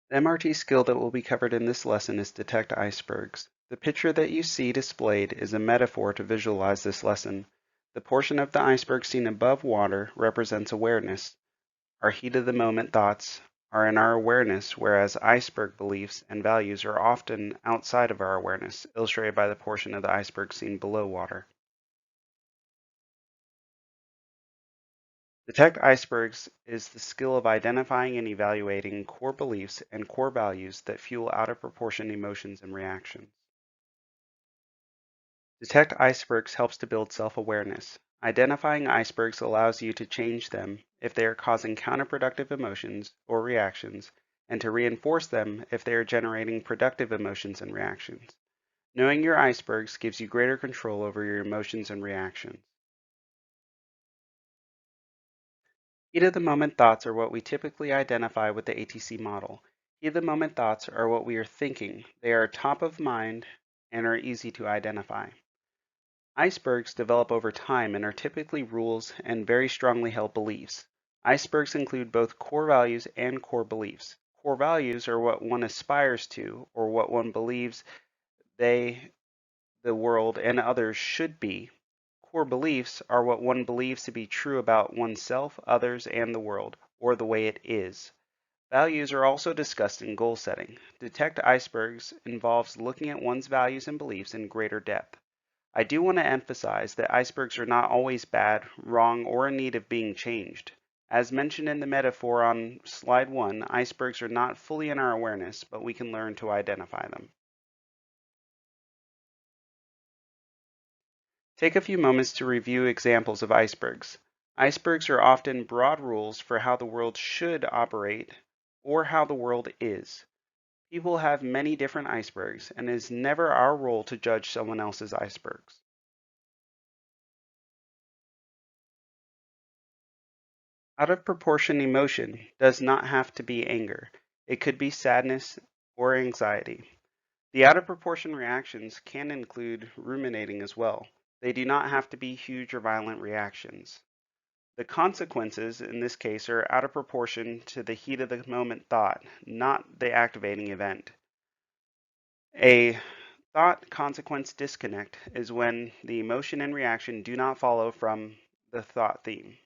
The MRT skill that will be covered in this lesson is detect icebergs. The picture that you see displayed is a metaphor to visualize this lesson. The portion of the iceberg seen above water represents awareness. Our heat-of-the-moment thoughts are in our awareness, whereas iceberg beliefs and values are often outside of our awareness, illustrated by the portion of the iceberg seen below water. Detect icebergs is the skill of identifying and evaluating core beliefs and core values that fuel out of proportion emotions and reactions. Detect icebergs helps to build self-awareness. Identifying icebergs allows you to change them if they are causing counterproductive emotions or reactions, and to reinforce them if they are generating productive emotions and reactions. Knowing your icebergs gives you greater control over your emotions and reactions. Heat-of-the-moment thoughts are what we typically identify with the ATC model. Heat-of-the-moment thoughts are what we are thinking. They are top of mind and are easy to identify. Icebergs develop over time and are typically rules and very strongly held beliefs. Icebergs include both core values and core beliefs. Core values are what one aspires to or what one believes they, the world, and others should be. Core beliefs are what one believes to be true about oneself, others, and the world, or the way it is. Values are also discussed in goal setting. Detect icebergs involves looking at one's values and beliefs in greater depth. I do want to emphasize that icebergs are not always bad, wrong, or in need of being changed. As mentioned in the metaphor on slide 1, icebergs are not fully in our awareness, but we can learn to identify them. Take a few moments to review examples of icebergs. Icebergs are often broad rules for how the world should operate or how the world is. People have many different icebergs, and it is never our role to judge someone else's icebergs. Out of proportion emotion does not have to be anger. It could be sadness or anxiety. The out of proportion reactions can include ruminating as well. They do not have to be huge or violent reactions. The consequences in this case are out of proportion to the heat of the moment thought, not the activating event. A thought consequence disconnect is when the emotion and reaction do not follow from the thought theme.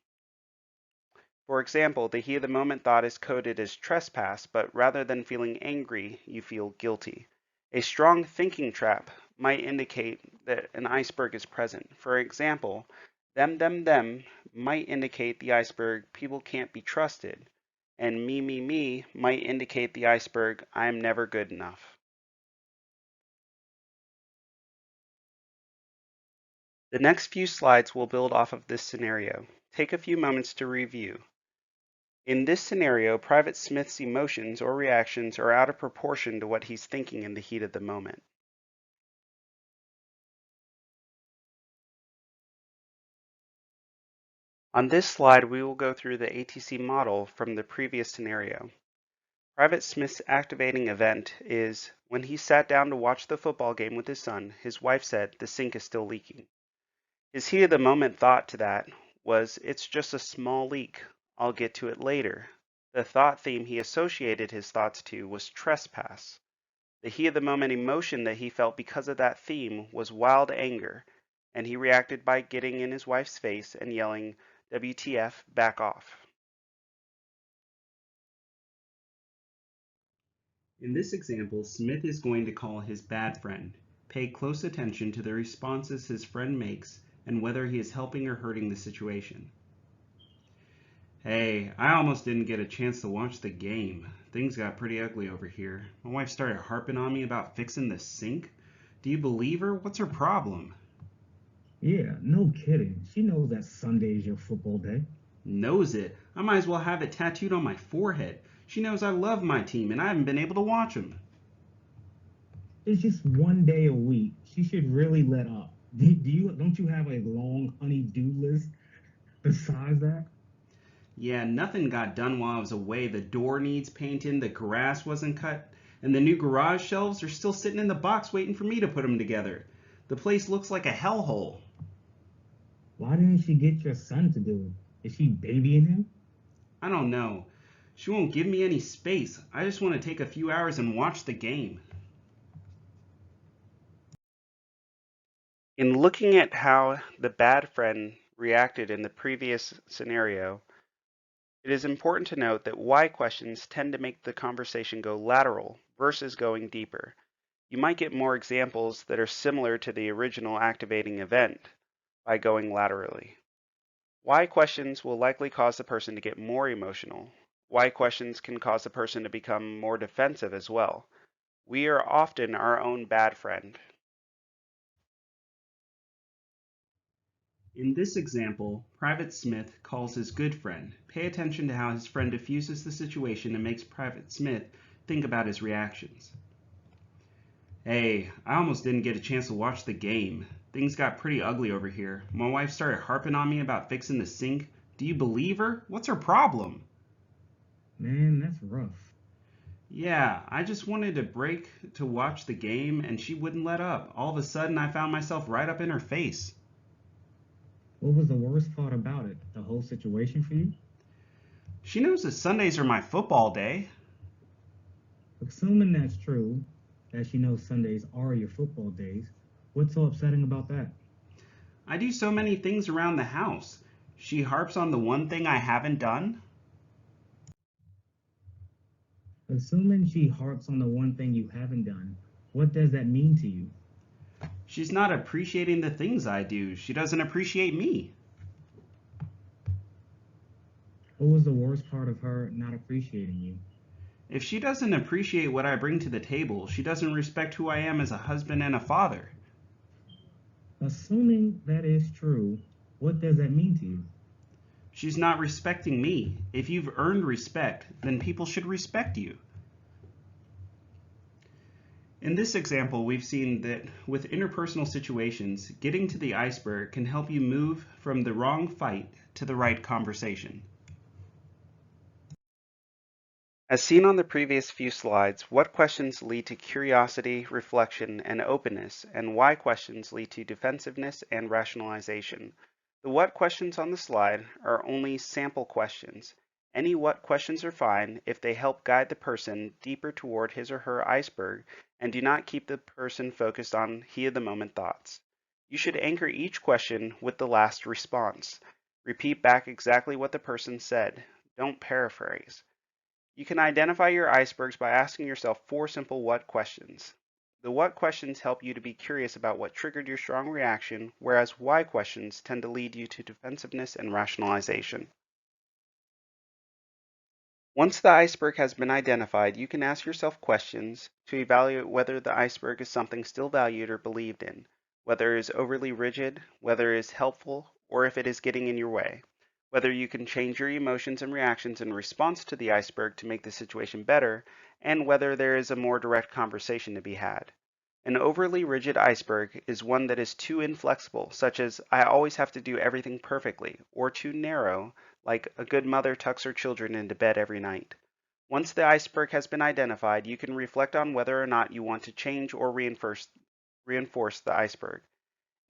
For example, the heat of the moment thought is coded as trespass, but rather than feeling angry, you feel guilty. A strong thinking trap might indicate that an iceberg is present. For example, them might indicate the iceberg people can't be trusted, and me might indicate the iceberg I'm never good enough. The next few slides will build off of this scenario. Take a few moments to review. In this scenario, Private Smith's emotions or reactions are out of proportion to what he's thinking in the heat of the moment. On this slide, we will go through the ATC model from the previous scenario. Private Smith's activating event is when he sat down to watch the football game with his son, his wife said, "The sink is still leaking." His heat of the moment thought to that was, "It's just a small leak. I'll get to it later." The thought theme he associated his thoughts to was trespass. The heat of the moment emotion that he felt because of that theme was wild anger, and he reacted by getting in his wife's face and yelling, "WTF, back off." In this example, Smith is going to call his bad friend. Pay close attention to the responses his friend makes and whether he is helping or hurting the situation. "Hey, I almost didn't get a chance to watch the game. Things got pretty ugly over here. My wife started harping on me about fixing the sink. Do you believe her? What's her problem?" Yeah, no kidding. She knows that Sunday is your football day. Knows it. I might as well have it tattooed on my forehead. She knows I love my team and I haven't been able to watch them. It's just one day a week. She should really let up. Don't you have a long honey-do list besides that? Yeah, nothing got done while I was away. The door needs painting, the grass wasn't cut, and the new garage shelves are still sitting in the box waiting for me to put them together. The place looks like a hellhole. Why didn't she get your son to do it? Is she babying him? I don't know. She won't give me any space. I just want to take a few hours and watch the game. In looking at how the bad friend reacted in the previous scenario, it is important to note that why questions tend to make the conversation go lateral versus going deeper. You might get more examples that are similar to the original activating event by going laterally. Why questions will likely cause the person to get more emotional. Why questions can cause the person to become more defensive as well. We are often our own bad friend. In this example, Private Smith calls his good friend. Pay attention to how his friend diffuses the situation and makes Private Smith think about his reactions. Hey, I almost didn't get a chance to watch the game. Things got pretty ugly over here. My wife started harping on me about fixing the sink. Do you believe her? What's her problem? Man, that's rough. Yeah, I just wanted to break to watch the game and she wouldn't let up. All of a sudden, I found myself right up in her face. What was the worst part about it? The whole situation for you? She knows that Sundays are my football day. Assuming that's true, that she knows Sundays are your football days, what's so upsetting about that? I do so many things around the house. She harps on the one thing I haven't done. Assuming she harps on the one thing you haven't done, what does that mean to you? She's not appreciating the things I do. She doesn't appreciate me. What was the worst part of her not appreciating you? If she doesn't appreciate what I bring to the table, she doesn't respect who I am as a husband and a father. Assuming that is true, what does that mean to you? She's not respecting me. If you've earned respect, then people should respect you. In this example, we've seen that with interpersonal situations, getting to the iceberg can help you move from the wrong fight to the right conversation. As seen on the previous few slides, what questions lead to curiosity, reflection, and openness, and why questions lead to defensiveness and rationalization. The what questions on the slide are only sample questions. Any what questions are fine if they help guide the person deeper toward his or her iceberg and do not keep the person focused on heat of the moment thoughts. You should anchor each question with the last response. Repeat back exactly what the person said. Don't paraphrase. You can identify your icebergs by asking yourself 4 simple what questions. The what questions help you to be curious about what triggered your strong reaction, whereas why questions tend to lead you to defensiveness and rationalization. Once the iceberg has been identified, you can ask yourself questions to evaluate whether the iceberg is something still valued or believed in, whether it is overly rigid, whether it is helpful, or if it is getting in your way, whether you can change your emotions and reactions in response to the iceberg to make the situation better, and whether there is a more direct conversation to be had. An overly rigid iceberg is one that is too inflexible, such as I always have to do everything perfectly, or too narrow, like a good mother tucks her children into bed every night. Once the iceberg has been identified, you can reflect on whether or not you want to change or reinforce the iceberg.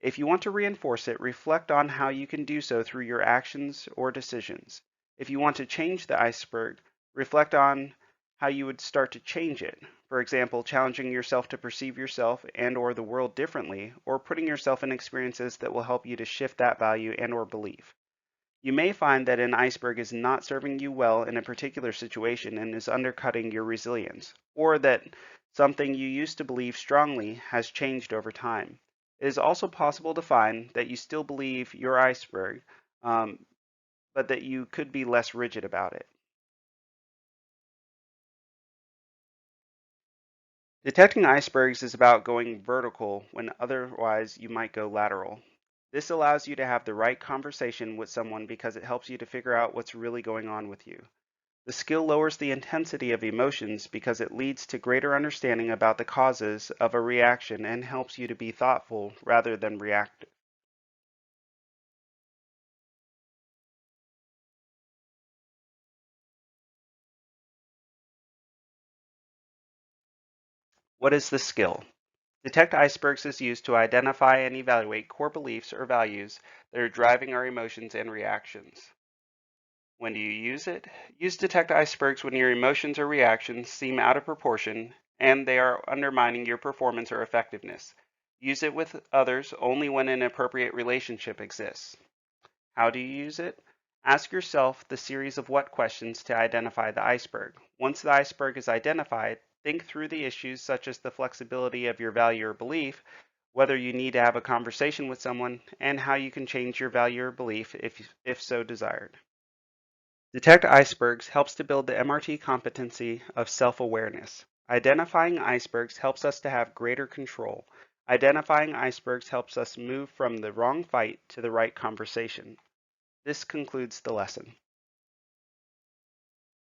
If you want to reinforce it, reflect on how you can do so through your actions or decisions. If you want to change the iceberg, reflect on how you would start to change it. For example, challenging yourself to perceive yourself and or the world differently, or putting yourself in experiences that will help you to shift that value and or belief. You may find that an iceberg is not serving you well in a particular situation and is undercutting your resilience, or that something you used to believe strongly has changed over time. It is also possible to find that you still believe your iceberg, um, but that you could be less rigid about it. Detecting icebergs is about going vertical when otherwise you might go lateral. This allows you to have the right conversation with someone because it helps you to figure out what's really going on with you. The skill lowers the intensity of emotions because it leads to greater understanding about the causes of a reaction and helps you to be thoughtful rather than reactive. What is the skill? Detect icebergs is used to identify and evaluate core beliefs or values that are driving our emotions and reactions. When do you use it? Use detect icebergs when your emotions or reactions seem out of proportion and they are undermining your performance or effectiveness. Use it with others only when an appropriate relationship exists. How do you use it? Ask yourself the series of what questions to identify the iceberg. Once the iceberg is identified, think through the issues such as the flexibility of your value or belief, whether you need to have a conversation with someone, and how you can change your value or belief if so desired. Detect icebergs helps to build the MRT competency of self-awareness. Identifying icebergs helps us to have greater control. Identifying icebergs helps us move from the wrong fight to the right conversation. This concludes the lesson.